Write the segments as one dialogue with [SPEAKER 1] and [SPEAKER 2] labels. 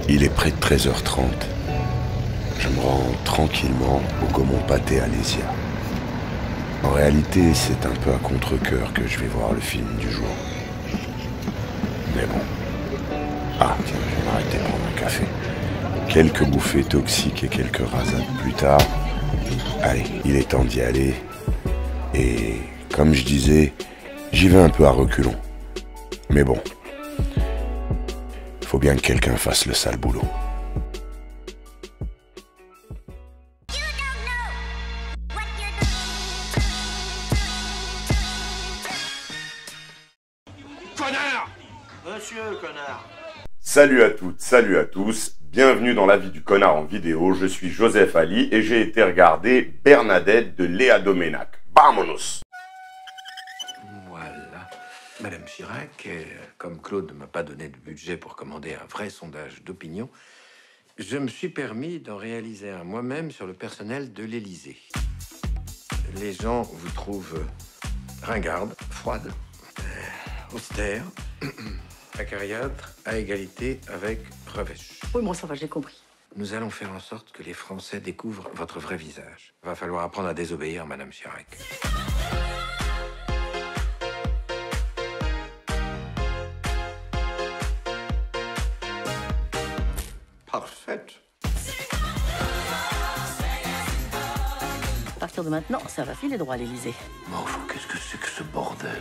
[SPEAKER 1] Il est près de 13h30. Je me rends tranquillement au Gaumont Pâté à Lésia. En réalité, c'est un peu à contre-cœur que je vais voir le film du jour. Mais bon. Ah, tiens, je vais m'arrêter prendre un café. Quelques bouffées toxiques et quelques rasades plus tard. Allez, il est temps d'y aller. Et comme je disais, j'y vais un peu à reculons. Mais bon, faut bien que quelqu'un fasse le sale boulot.
[SPEAKER 2] Connard! Monsieur, connard!
[SPEAKER 3] Salut à toutes, salut à tous, bienvenue dans la vie du connard en vidéo, je suis Joseph Ali et j'ai été regarder Bernadette de Léa Doménac. Vamonos!
[SPEAKER 4] Voilà. Madame Chirac, comme Claude ne m'a pas donné de budget pour commander un vrai sondage d'opinion, je me suis permis d'en réaliser un moi-même sur le personnel de l'Élysée. Les gens vous trouvent ringarde, froide, austère, acariâtre, à égalité avec revêche.
[SPEAKER 5] Oui, bon, ça va, j'ai compris.
[SPEAKER 4] Nous allons faire en sorte que les Français découvrent votre vrai visage. Va falloir apprendre à désobéir, Madame Chirac.
[SPEAKER 2] Parfaite.
[SPEAKER 5] À partir de maintenant, ça va filer droit à l'Élysée.
[SPEAKER 4] Mais enfin, qu'est-ce que c'est que ce bordel?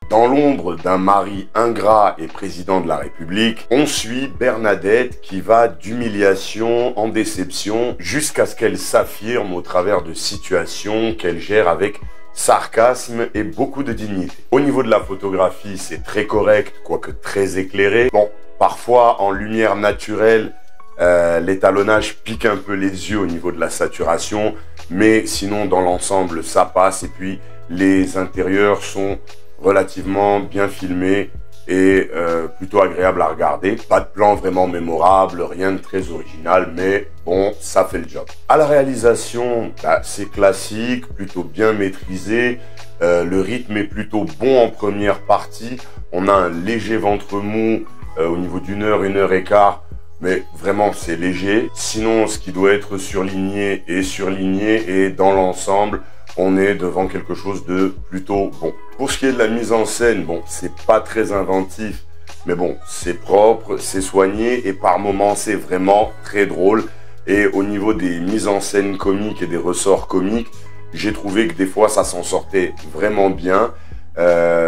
[SPEAKER 3] Dans l'ombre d'un mari ingrat et président de la République, on suit Bernadette qui va d'humiliation en déception jusqu'à ce qu'elle s'affirme au travers de situations qu'elle gère avec sarcasme et beaucoup de dignité. Au niveau de la photographie, c'est très correct, quoique très éclairé. Bon, parfois en lumière naturelle, l'étalonnage pique un peu les yeux au niveau de la saturation, mais sinon dans l'ensemble ça passe et puis les intérieurs sont relativement bien filmés et plutôt agréable à regarder. Pas de plan vraiment mémorable, rien de très original, mais bon, ça fait le job. À la réalisation, c'est classique, plutôt bien maîtrisé. Le rythme est plutôt bon en première partie. On a un léger ventre mou au niveau d'une heure et quart, mais vraiment c'est léger. Sinon, ce qui doit être surligné est surligné et dans l'ensemble, on est devant quelque chose de plutôt bon. Pour ce qui est de la mise en scène, bon, c'est pas très inventif, mais bon, c'est propre, c'est soigné et par moments c'est vraiment très drôle. Et au niveau des mises en scène comiques et des ressorts comiques, j'ai trouvé que des fois ça s'en sortait vraiment bien,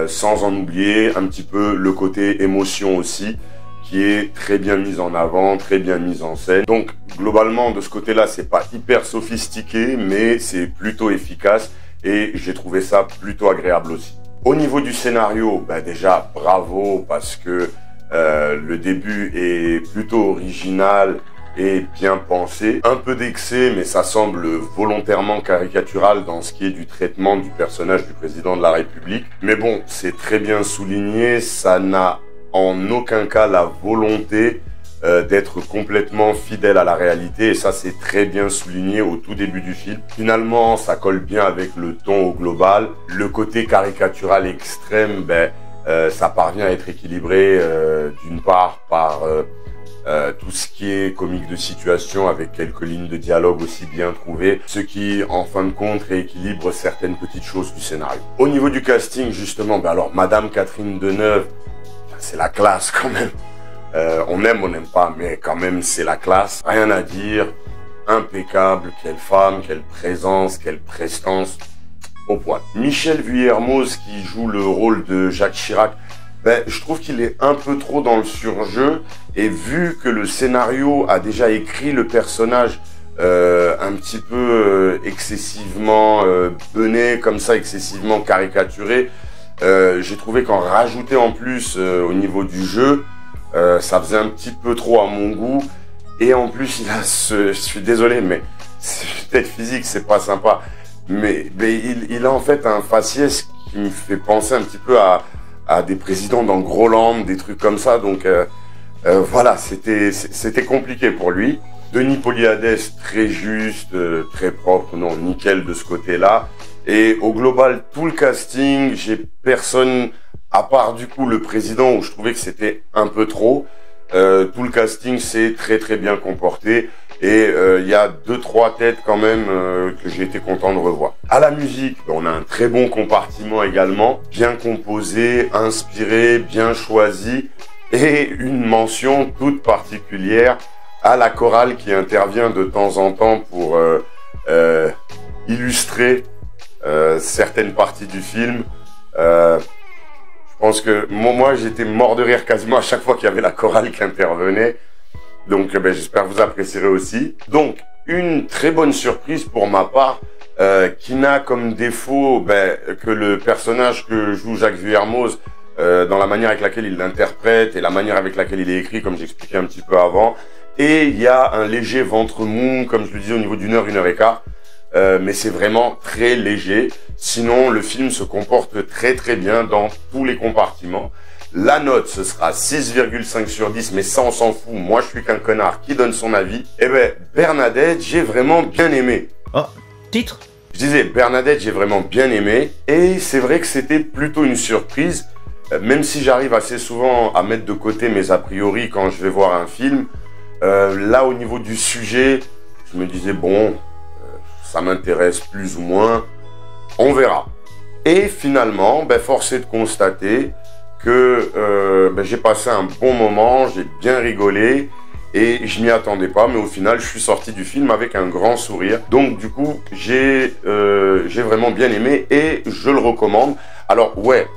[SPEAKER 3] sans en oublier un petit peu le côté émotion aussi, qui est très bien mise en avant, très bien mise en scène. Donc globalement de ce côté-là, c'est pas hyper sophistiqué, mais c'est plutôt efficace et j'ai trouvé ça plutôt agréable aussi. Au niveau du scénario, déjà bravo parce que le début est plutôt original et bien pensé. Un peu d'excès, mais ça semble volontairement caricatural dans ce qui est du traitement du personnage du président de la République. Mais bon, c'est très bien souligné, ça n'a en aucun cas la volonté d'être complètement fidèle à la réalité et ça c'est très bien souligné au tout début du film. Finalement ça colle bien avec le ton au global. Le côté caricatural extrême, ça parvient à être équilibré d'une part par tout ce qui est comique de situation avec quelques lignes de dialogue aussi bien trouvées, ce qui en fin de compte rééquilibre certaines petites choses du scénario. Au niveau du casting justement, alors Madame Catherine Deneuve, c'est la classe quand même. On aime, on n'aime pas, mais quand même c'est la classe. Rien à dire, impeccable, quelle femme, quelle présence, quelle prestance, au point. Michel Vuillermoz qui joue le rôle de Jacques Chirac, je trouve qu'il est un peu trop dans le surjeu et vu que le scénario a déjà écrit le personnage un petit peu excessivement bené, comme ça, excessivement caricaturé, j'ai trouvé qu'en rajouter en plus au niveau du jeu, ça faisait un petit peu trop à mon goût. Et en plus, il a je suis désolé, mais peut-être physique, c'est pas sympa. Mais il a en fait un faciès qui me fait penser un petit peu à des présidents dans Groland, des trucs comme ça. Donc voilà, c'était compliqué pour lui. Denis Poliades, très juste, très propre, non, nickel de ce côté-là. Et au global, tout le casting, j'ai personne À part du coup le président où je trouvais que c'était un peu trop, tout le casting s'est très très bien comporté et il y a 2-3 têtes quand même que j'ai été content de revoir. À la musique, on a un très bon compartiment également, bien composé, inspiré, bien choisi et une mention toute particulière à la chorale qui intervient de temps en temps pour illustrer certaines parties du film. Je pense que moi j'étais mort de rire quasiment à chaque fois qu'il y avait la chorale qui intervenait. Donc j'espère que vous apprécierez aussi. Donc une très bonne surprise pour ma part qui n'a comme défaut que le personnage que joue Jacques Vuillermoz dans la manière avec laquelle il l'interprète et la manière avec laquelle il est écrit, comme j'expliquais un petit peu avant. Et il y a un léger ventre mou, comme je le disais, au niveau d'1 heure et quart. Mais c'est vraiment très léger. Sinon, le film se comporte très très bien dans tous les compartiments. La note, ce sera 6,5 sur 10, mais ça, on s'en fout. Moi, je suis qu'un connard qui donne son avis. Eh ben, Bernadette, j'ai vraiment bien aimé.
[SPEAKER 6] Oh, titre?
[SPEAKER 3] Je disais, Bernadette, j'ai vraiment bien aimé. Et c'est vrai que c'était plutôt une surprise. Même si j'arrive assez souvent à mettre de côté mes a priori quand je vais voir un film, là, au niveau du sujet, je me disais, bon, ça m'intéresse plus ou moins, on verra. Et finalement, force est de constater que j'ai passé un bon moment, j'ai bien rigolé et je m'y attendais pas, mais au final, je suis sorti du film avec un grand sourire. Donc du coup, j'ai vraiment bien aimé et je le recommande. Alors ouais,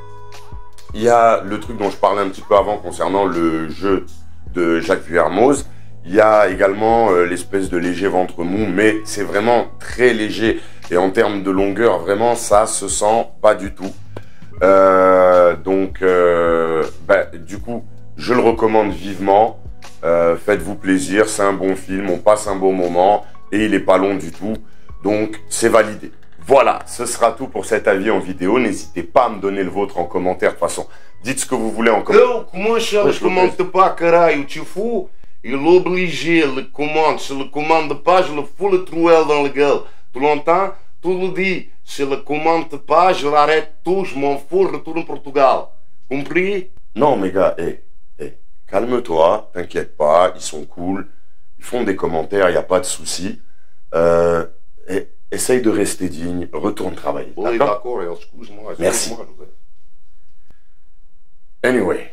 [SPEAKER 3] il y a le truc dont je parlais un petit peu avant concernant le jeu de Jacques Vuillermoz. Il y a également l'espèce de léger ventre mou, mais c'est vraiment très léger. Et en termes de longueur, vraiment, ça se sent pas du tout. Du coup, je le recommande vivement. Faites-vous plaisir, c'est un bon film, on passe un bon moment et il est pas long du tout. Donc, c'est validé. Voilà, ce sera tout pour cet avis en vidéo. N'hésitez pas à me donner le vôtre en commentaire. De toute façon, dites ce que vous voulez en commentaire.
[SPEAKER 7] Il oblige le commande, se le commande pas, je le fous le trouel dans la gueule. Tu l'entends? Tu le dis. Se le commande pas, je l'arrête tout, je m'en fous, je retourne au Portugal. Compris?
[SPEAKER 3] Non, mes gars, calme-toi, t'inquiète pas, ils sont cool, ils font des commentaires, il n'y a pas de souci. Essaye de rester digne, retourne travailler.
[SPEAKER 7] Oui, d'accord, excuse-moi.
[SPEAKER 3] Merci. Anyway.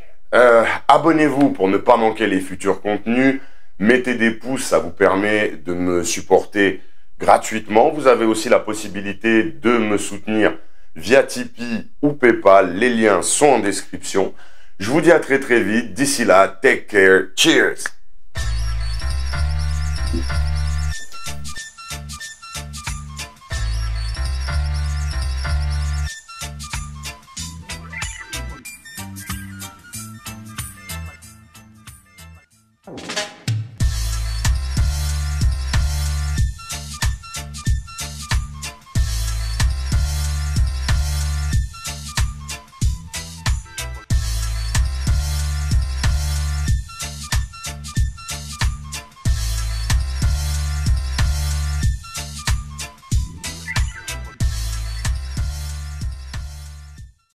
[SPEAKER 3] Abonnez-vous pour ne pas manquer les futurs contenus. Mettez des pouces, ça vous permet de me supporter gratuitement. Vous avez aussi la possibilité de me soutenir via Tipeee ou Paypal. Les liens sont en description. Je vous dis à très très vite. D'ici là, take care. Cheers!